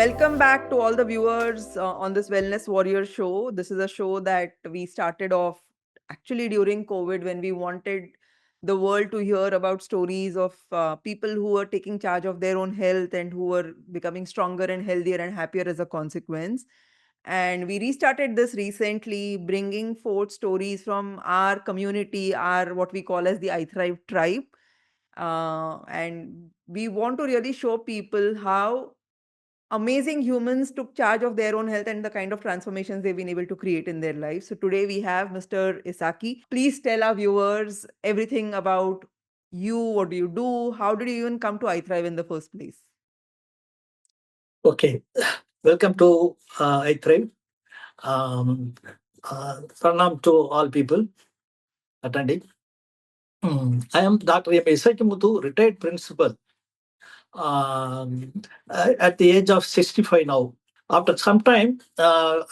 Welcome back to all the viewers on this Wellness Warrior show. This is a show that we started off actually during COVID when we wanted the world to hear about stories of people who are taking charge of their own health and who are becoming stronger and healthier and happier as a consequence. And we restarted this recently, bringing forth stories from our community, our what we call as the iThrive tribe. And we want to really show people how amazing humans took charge of their own health and the kind of transformations they've been able to create in their lives. So today we have Mr. Isakki. Please tell our viewers everything about you. What do you do? How did you even come to iThrive in the first place? Okay, welcome to iThrive. Pranam to all people attending. I am Dr. Isakki Muthu, retired principal at the age of 65 now. After some time,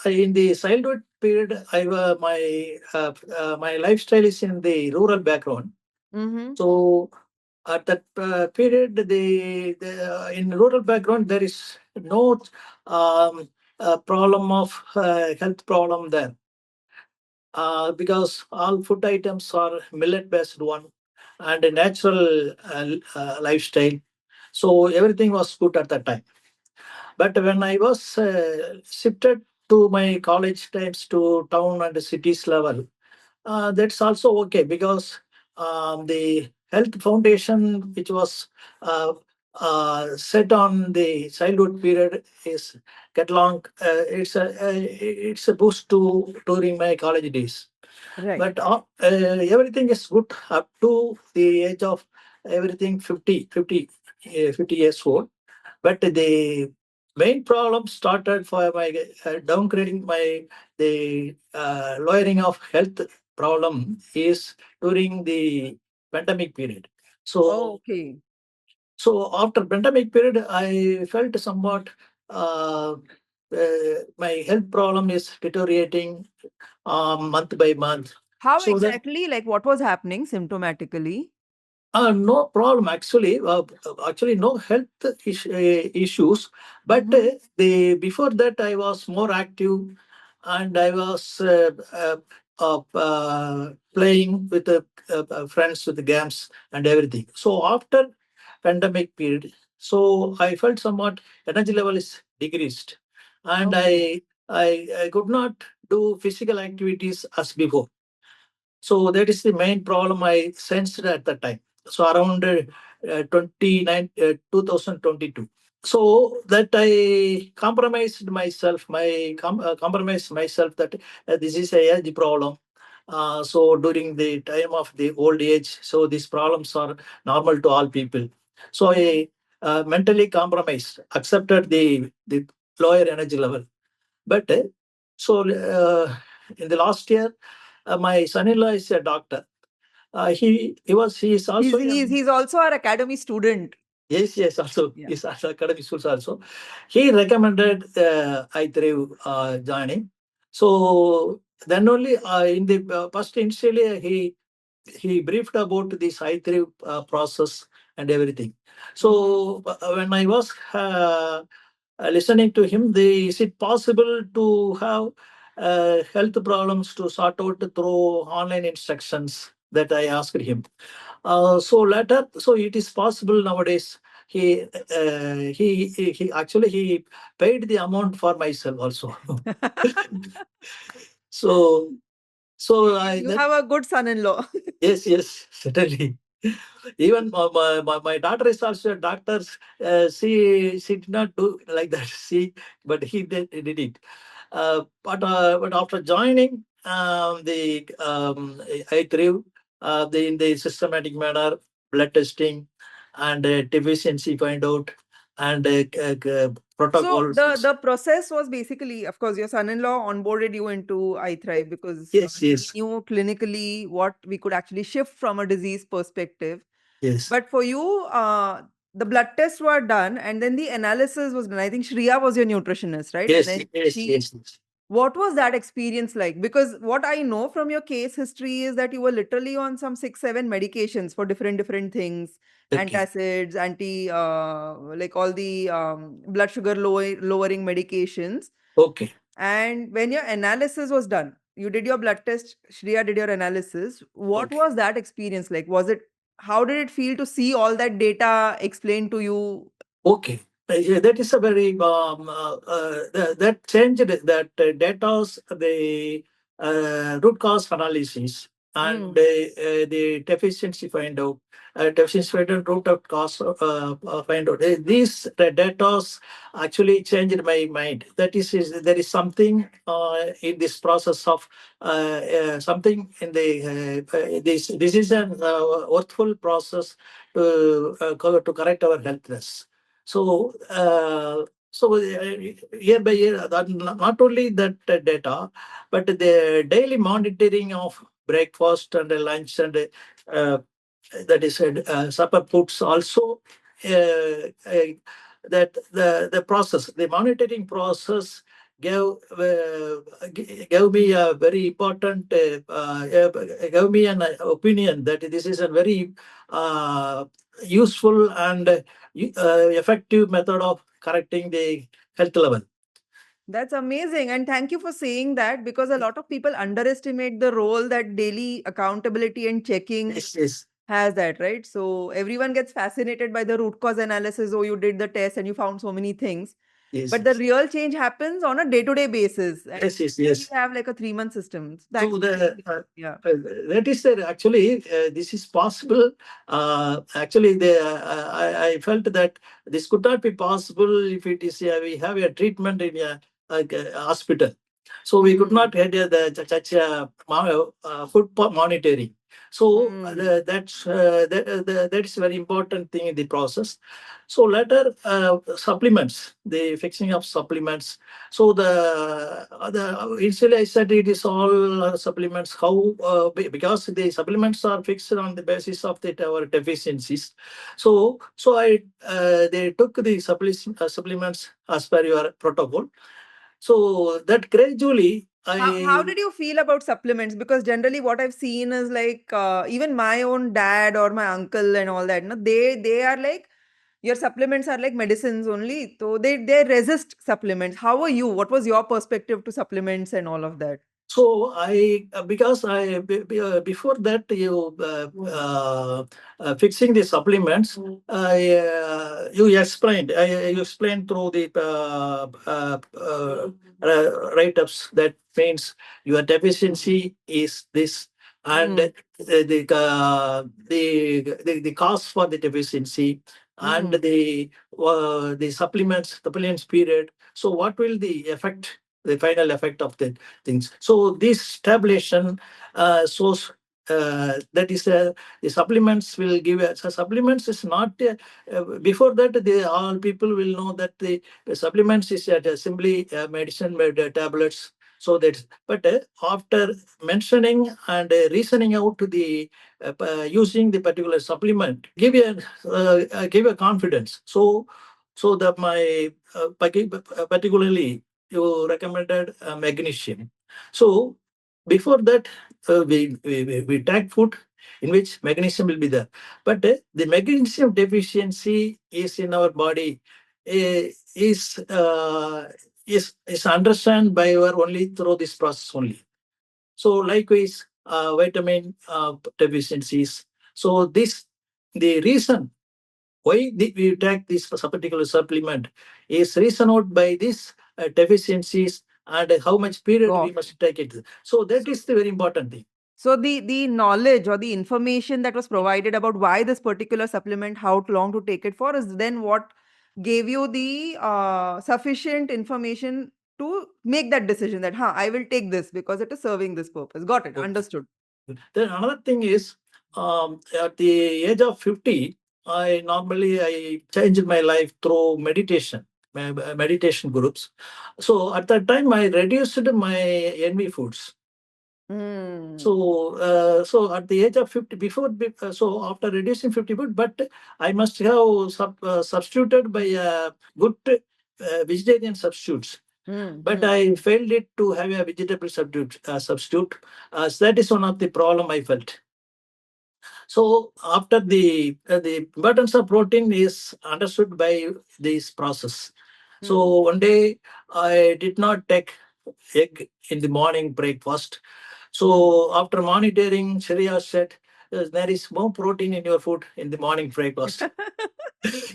in the childhood period, my lifestyle is in the rural background. Mm-hmm. So at that period, in rural background there is no problem of health problem there, because all food items are millet based one and a natural lifestyle. So everything was good at that time. But when I was shifted to my college times to town and cities level, that's also okay, because the health foundation which was set on the childhood period is get long. It's a boost to during my college days. Right. But everything is good up to the age of everything 50 years old. But the main problem started for my downgrading my the lowering of health problem is during the pandemic period. Oh, So okay. after pandemic period, I felt somewhat my health problem is deteriorating month by month. How So that exactly? Like what was happening symptomatically? no problem actually. Actually, no health issues. But Mm-hmm. the before that, I was more active, and I was playing with friends with the games and everything. So after pandemic period, so I felt somewhat energy level is decreased, and Okay. I could not do physical activities as before. So that is the main problem I sensed at the time. So around 2022. So that I compromised myself, compromised myself that this is a health problem. So during the time of the old age, so these problems are normal to all people. So I mentally compromised, accepted the lower energy level. But in the last year, my son-in-law is a doctor. He is He's also he's in. he's also our academy student. Yes, also Yeah. he's also academic schools also. He recommended iThrive joining. So then only in the first initially he briefed about this iThrive process and everything. Mm-hmm. So when I was listening to him, is it possible to have health problems to sort out through online instructions, that I asked him. So later, so it is possible nowadays. He actually he paid the amount for myself also. So I You that have a good son-in-law. yes, certainly. Even my daughter is also a doctor. She did not do like that. But he did it. But after joining the I thrive in the systematic manner, blood testing and deficiency find out, and So the protocols. the process was basically, of course, your son-in-law onboarded you into iThrive because Yes, he yes, knew clinically what we could actually shift from a disease perspective. yes, But for you, the blood tests were done and then the analysis was done. I think Shriya was your nutritionist, right? And yes, then yes, she yes, yes. What was that experience like? Because what I know from your case history is that you were literally on some 6, 7 medications for different things, Okay. antacids, like all the blood sugar lowering medications. Okay. And when your analysis was done, you did your blood test, Shreya did your analysis. What Okay. was that experience like? How did it feel to see all that data explained to you? Okay. Yeah, that is a very that changed that data, the root cause analysis and Mm. the deficiency find out, deficiency find out, root of cause find out. These data actually changed my mind. That is there is something in this process of something in the this is an worthful process to correct our healthness. So, year by year, not only that data, but the daily monitoring of breakfast and lunch and uh, that is supper foods also that the process, the monitoring process gave gave me a very important gave me an opinion that this is a very uh, useful and effective method of correcting the health level. That's amazing. And thank you for saying that, because a lot of people underestimate the role that daily accountability and checking Yes, yes, has that, right? So everyone gets fascinated by the root cause analysis. Oh, you did the test and you found so many things. yes, But the yes, real change happens on a day-to-day basis. And yes, yes, here we yes. have like a 3-month system. Thanks So for sharing. Yeah. uh, that is the actually this is possible. Actually, I felt that this could not be possible if it is we have a treatment in a like a hospital. So we could Hmm. not have such a food monitoring. So Hmm. that is very important thing in the process. So later supplements, the fixing of supplements. So the initially I said it is all supplements. How because the supplements are fixed on the basis of our deficiencies. So I they took the supplements as per your protocol. So that gradually How I did you feel about supplements? Because generally, what I've seen is like even my own dad or my uncle and all that. No, they are like, your supplements are like medicines only. So they resist supplements. How are you? What was your perspective to supplements and all of that? So I because before that you fixing the supplements, you explained you explained through the write-ups that means your deficiency is this, and Hmm. the cause for the deficiency and Hmm. the supplements period. So what will the effect, the final effect of the things. So this tabulation shows that is the supplements will give us. So supplements is not before that the all people will know that the supplements is simply medicine made tablets. So that, but after mentioning and reasoning out to the using the particular supplement, give a confidence. So that my particularly you recommended magnesium. So before that, we take food in which magnesium will be there. But the magnesium deficiency is in our body is is understand by our only through this process only. So likewise, vitamin deficiencies. So this the reason why we take this particular supplement is reason out by these deficiencies and how much period we Got it. must take it. So that So is the very important thing. So the knowledge or the information that was provided about why this particular supplement, how long to take it for, is then what gave you the sufficient information to make that decision that, huh, I will take this because it is serving this purpose. Got it. Okay. Understood. Then another thing is, at the age of 50, I changed my life through meditation, meditation groups. So at that time, I reduced my envy foods. Hmm. So at the age of 50, so after reducing 50 food, but I must have substituted by good vegetarian substitutes. Hmm. but Hmm. I failed it to have a vegetable substitute. So that is one of the problem I felt. So after the importance of protein is understood by this process. Hmm. So one day I did not take egg in the morning breakfast. Hmm. So after monitoring, Shreya said, there is more protein in your food in the morning breakfast."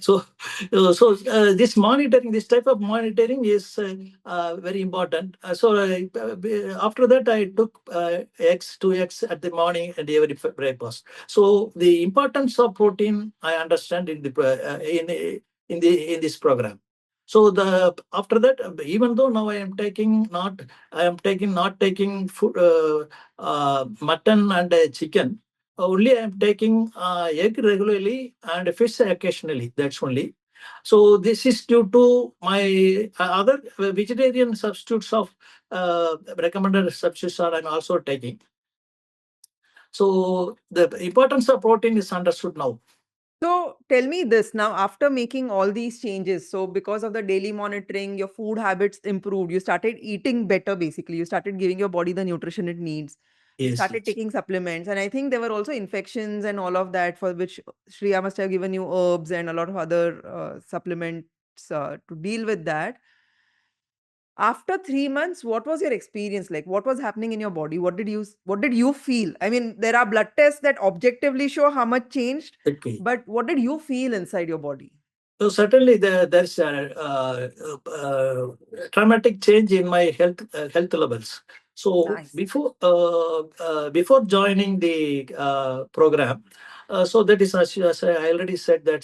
So this monitoring, this type of monitoring is very important. After that, I took eggs, 2 eggs at the morning and every breakfast. So the importance of protein I understand in the in this program. So the after that, even though now I am taking not taking food, mutton and chicken. Only I am taking egg regularly and fish occasionally. That's only. So this is due to my other vegetarian substitutes of recommended substitutes are I'm also taking. So the importance of protein is understood now. So tell me this now, after making all these changes, so because of the daily monitoring, your food habits improved, you started eating better basically, you started giving your body the nutrition it needs, you Yes, started yes, taking supplements, and I think there were also infections and all of that for which Shreya must have given you herbs and a lot of other supplements to deal with that. After 3 months, what was your experience like? What was happening in your body? What did you feel? I mean, there are blood tests that objectively show how much changed, okay. but what did you feel inside your body? So certainly there's a dramatic change in my health levels. So Nice. before joining the program, so that is as I already said that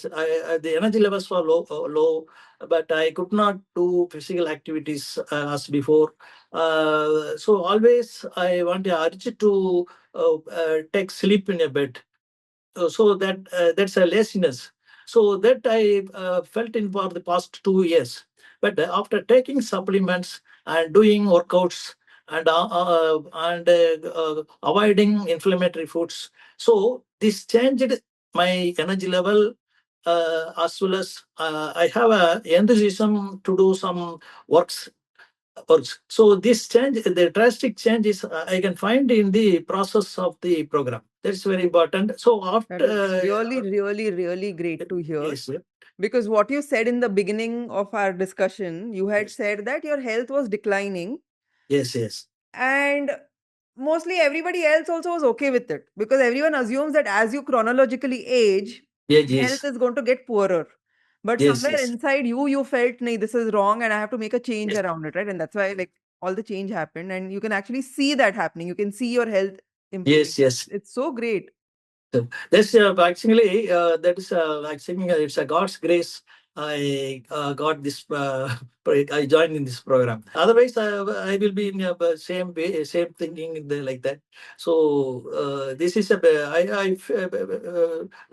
the energy levels were low, but I could not do physical activities as before. So always I want the urge to take sleep in a bed. So that's a laziness. So that I felt in for the past 2 years. But after taking supplements and doing workouts and avoiding inflammatory foods, so this changed my energy level, as well as I have a enthusiasm to do some works works. So this change, the drastic change is I can find in the process of the program. That's very important. So That is after really, really, really great to hear. yes, yeah. Because what you said in the beginning of our discussion, you had Yes, said that your health was declining, yes, yes, and mostly everybody else also was okay with it because everyone assumes that as you chronologically age, yes, health yes, is going to get poorer. But yes, somewhere yes, inside you, you felt, "Nahi, this is wrong and I have to make a change yes, around it," right? And that's why like all the change happened, and you can actually see that happening. You can see your health improving. yes, yes. It's so great. So that's actually that is actually it's a God's grace. I got this. I joined in this program. Otherwise, I will be in the same way, same thinking like that. So this is I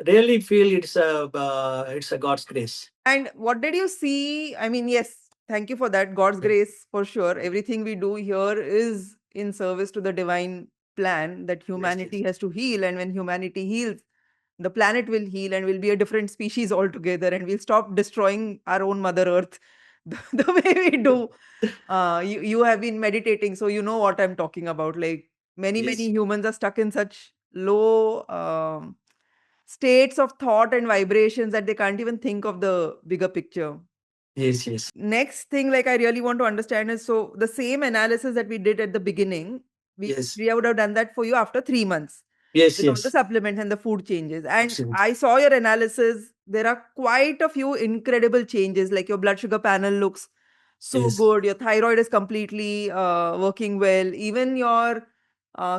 really feel it's a God's grace. And what did you see? I mean, yes, thank you for that. God's grace for sure. Everything we do here is in service to the divine plan that Yes, yes, humanity has to heal. And when humanity heals, the planet will heal and will be a different species altogether. And we'll stop destroying our own Mother Earth the way we do. You have been meditating, so you know what I'm talking about. Like many, many yes, humans are stuck in such low states of thought and vibrations that they can't even think of the bigger picture. yes, yes, Next thing, like I really want to understand is, so the same analysis that we did at the beginning, yes, we would have done that for you after 3 months yes, with all the yes. supplements and the food changes. And Absolutely. I saw your analysis. There are quite a few incredible changes, like your blood sugar panel looks so Yes. good. Your thyroid is completely working well. Even your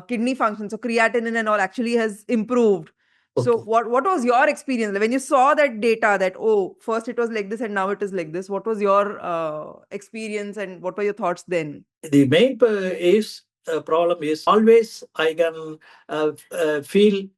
kidney function, so creatinine and all, actually has improved. So Okay. what was your experience when you saw that data that, oh, first it was like this and now it is like this? What was your experience and what were your thoughts then? The main is problem is always I can feel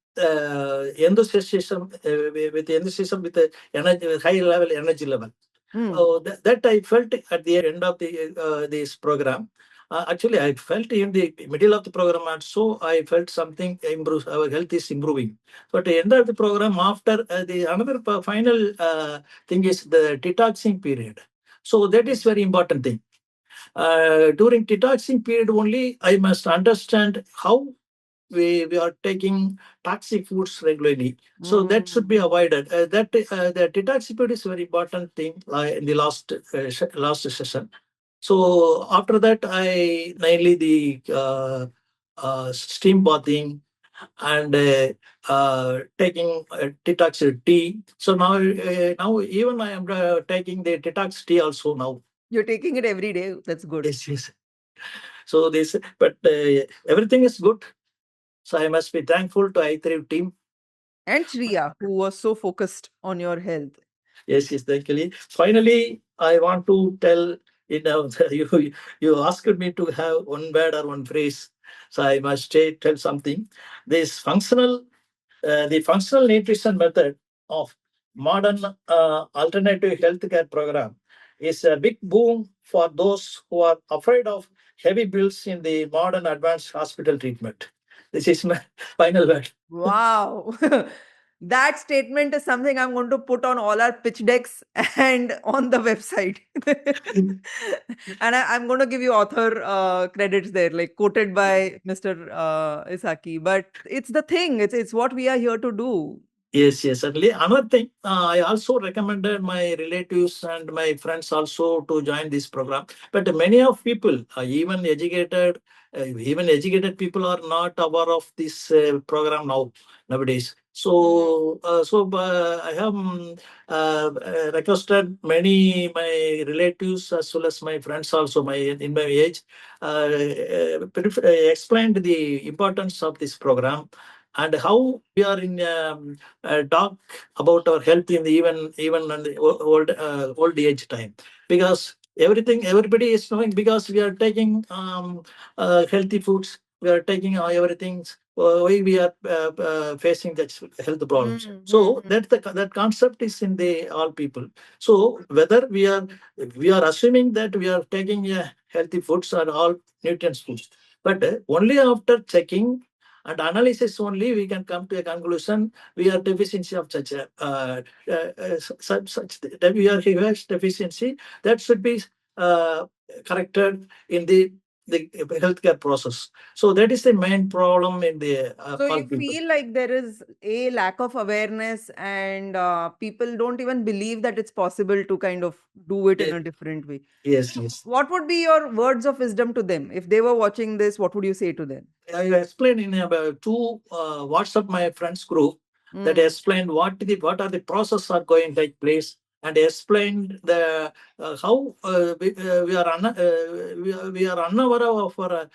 enthusiasm with enthusiasm with the energy, with high level energy level. Hmm. Oh, that I felt at the end of the this program. Actually, I felt in the middle of the program also, I felt something improves. Our health is improving. So at the end of the program, after the another final thing is the detoxing period. So that is very important thing. During detoxing period only, I must understand how we are taking toxic foods regularly. So that should be Mm. avoided. The detox period is very important thing in the last session. So after that, I mainly the steam bathing and taking detox tea. So now even I am taking the detox tea also now. You're taking it every day. That's good. Yes, yes. So this, but everything is good. So I must be thankful to iThrive team. And Shriya, who was so focused on your health. Yes, yes, thankfully. Finally, I want to tell, you asked me to have one word or one phrase. So I must tell something. This the functional nutrition method of modern alternative healthcare program is a big boom for those who are afraid of heavy bills in the modern advanced hospital treatment. This is my final word. Wow. That statement is something I'm going to put on all our pitch decks and on the website. And I'm going to give you author credits there, like quoted by Mr. Isakki. But it's the thing, it's what we are here to do. Yes, yes, certainly. Another thing, I also recommended my relatives and my friends also to join this program. But many of people, even educated people are not aware of this program nowadays. Mm. I have requested many my relatives as well as my friends also my in my age explained the importance of this program and how we are in talk about our health in the even in the old age time, because everybody is knowing, because we are taking healthy foods, we are taking everything, why we are facing that health problems. Mm, mm, So mm. that concept is in the all people. So whether we are assuming that we are taking healthy foods or all nutrients foods, but only after checking and analysis only we can come to a conclusion we are deficiency of such a such that we are huge deficiency that should be uh, corrected in the healthcare process. So that is the main problem in the So all you people. feel like there is a lack of awareness, and people don't even believe that it's possible to kind of do it in Ye- a different way. Yes, yes. What would be your words of wisdom to them? If they were watching this, what would you say to them? I explained in about two WhatsApp my friends group that Mm, explained what are the process are going to take place, and explained the how we are unaware of our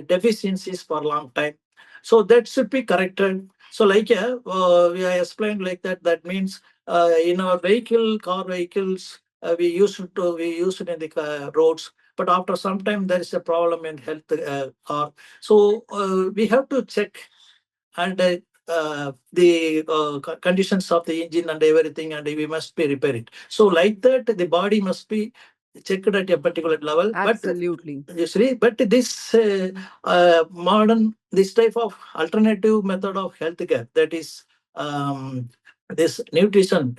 deficiencies for a long time. So that should be corrected. So like we are explained like that. That means in our car vehicles, we use it in the roads, but after some time there is a problem in health car. So we have to check and the conditions of the engine and everything, and we must be repair it. So like that, the body must be checked at a particular level. But absolutely. usually, but this this type of alternative method of healthcare, that is this nutrition,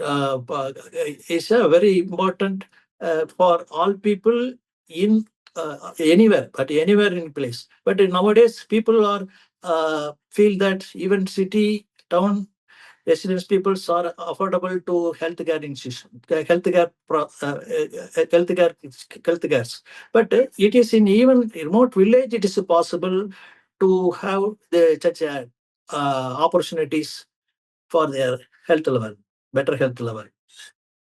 is a very important for all people in anywhere, but anywhere in place. But nowadays, people are feel that even city, town residents peoples are affordable to healthcare institution, healthcare. But it is in even remote village, it is possible to have the such opportunities for their health level, better health level.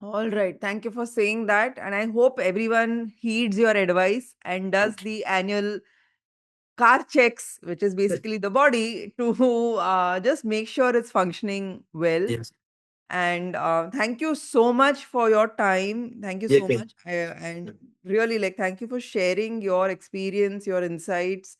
All right. Thank you for saying that. And I hope everyone heeds your advice and does the annual car checks, which is basically the body, to just make sure it's functioning well. Yes. And thank you so much for your time. Thank you so Okay. much. And really, like, thank you for sharing your experience, your insights.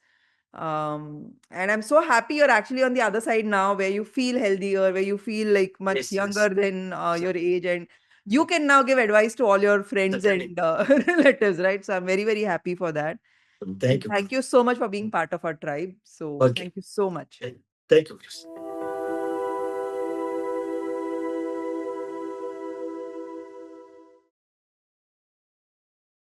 And I'm so happy you're actually on the other side now, where you feel healthier, where you feel like much Yes. Yes. younger than your age. And you can now give advice to all your friends Certainly. and relatives, right? So I'm very, very happy for that. And Thank you. thank you so much for being part of our tribe. So Okay. thank you so much. Thank you.